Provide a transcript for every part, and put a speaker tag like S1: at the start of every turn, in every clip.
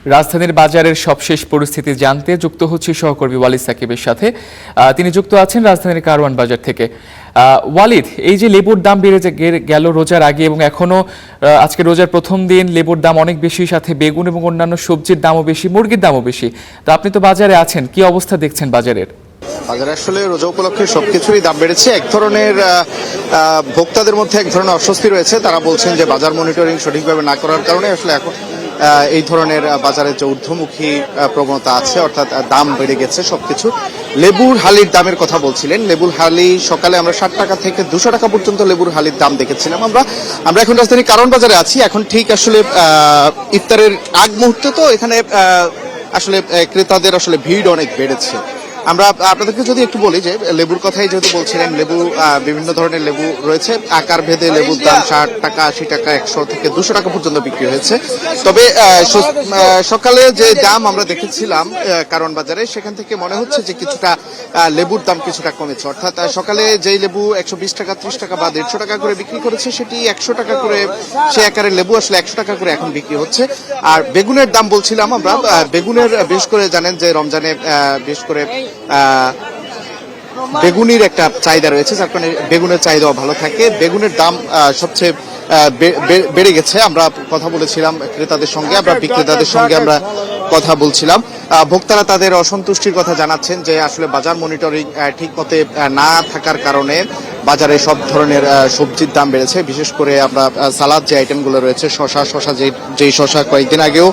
S1: রাজধানীর বাজারের সবশেষ পরিস্থিতি জানতে যুক্ত হচ্ছি সহকর্মী ওয়ালিদ সাকিবের সাথে। তিনি যুক্ত আছেন রাজধানীর কারওয়ান বাজার থেকে। ওয়ালিদ, এই যে লেবুর দাম বেড়ে গেল রোজার আগে এবং এখনো আজকে রোজার প্রথম দিন, লেবুর দাম অনেক বেশি, সাথে বেগুন এবং অন্যান্য সবজির দামও বেশি, মুরগির দামও বেশি। তো আপনি তো বাজারে আছেন, কি অবস্থা দেখছেন বাজারের?
S2: বাজারে আসলে রোজা উপলক্ষে সবকিছুরই দাম বেড়েছে। এক ধরনের ভোক্তাদের মধ্যে এক ধরনের অস্বস্তি রয়েছে। তারা বলছেন যে বাজার মনিটরিং সঠিকভাবে না করার কারণে আসলে এখন এই ধরনের বাজারের যে ঊর্ধ্বমুখী প্রবণতা আছে, অর্থাৎ দাম বেড়ে গেছে সবকিছু। লেবুর হালির দামের কথা বলছিলেন। লেবুর হালি সকালে আমরা 60 টাকা থেকে 200 টাকা পর্যন্ত লেবুর হালির দাম দেখেছিলাম। আমরা এখন রাজধানীর কারওয়ান বাজারে আছি। এখন ঠিক আসলে ইফতারের আগ মুহূর্তে, তো এখানে আসলে ক্রেতাদের আসলে ভিড় অনেক বেড়েছে। আমরা আপনাদেরকে যদি একটু বলি যে লেবুর কথাই যেহেতু বলছিলেন, লেবু বিভিন্ন ধরনের লেবু রয়েছে। আকার ভেদে লেবুর দাম 60 টাকা, 80 টাকা, 100 থেকে 200 টাকা পর্যন্ত বিক্রি হয়েছে। তবে সকালে যে দাম আমরা দেখেছিলাম কারওয়ান বাজারে, সেখান থেকে মনে হচ্ছে যে কিছুটা লেবুর দাম কিছুটা কমেছে। অর্থাৎ সকালে যেই লেবু 120 টাকা, 30 টাকা বা 150 টাকা করে বিক্রি করেছে, সেটি 100 টাকা করে, সে আকারের লেবু আসলে 100 টাকা করে এখন বিক্রি হচ্ছে। আর বেগুনের দাম বলছিলাম আমরা, বেগুনের বিশেষ করে জানেন যে রমজানে বিশেষ করে বেগুনির একটা চাহিদা রয়েছে, যার কারণে বেগুনের চাহিদাও ভালো থাকে। বেগুনের দাম সবচেয়ে বেড়ে গেছে। আমরা কথা বলেছিলাম ক্রেতাদের সঙ্গে, আমরা বিক্রেতাদের সঙ্গে আমরা কথা বলছিলাম। ভোক্তারা তাদের অসন্তুষ্টির কথা জানাচ্ছেন যে আসলে বাজার মনিটরিং ঠিক মতে না থাকার কারণে বাজারে সব ধরনের সবজির দাম বেড়েছে। বিশেষ করে আমরা সালাদ যে আইটেমগুলো রয়েছে, শশা যেই শশা কয়েকদিন আগেও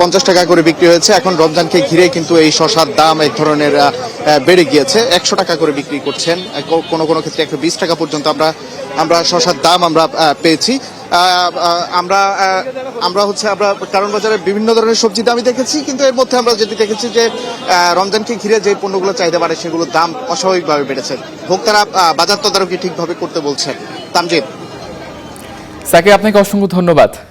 S2: 50 টাকা করে বিক্রি হয়েছে, এখন রমজানকে ঘিরে কিন্তু এই শশার দাম এক ধরনের বেড়ে গিয়েছে। 100 টাকা করে বিক্রি করছেন, কোনো কোনো ক্ষেত্রে 120 টাকা পর্যন্ত আমরা শশার দাম আমরা পেয়েছি। আমরা কারওয়ান বাজারে বিভিন্ন ধরনের সবজি দামই দেখেছি, কিন্তু এর মধ্যে আমরা যেটি দেখেছি যে রমজানকে ঘিরে যে পণ্যগুলো চাহিদা বাড়ে, সেগুলোর দাম অস্বাভাবিকভাবে বেড়েছে। ভোক্তারা বাজার তদারকি ঠিকভাবে করতে বলছেন। তামজিদ,
S1: সাকিব, আপনাকে অসংখ্য ধন্যবাদ।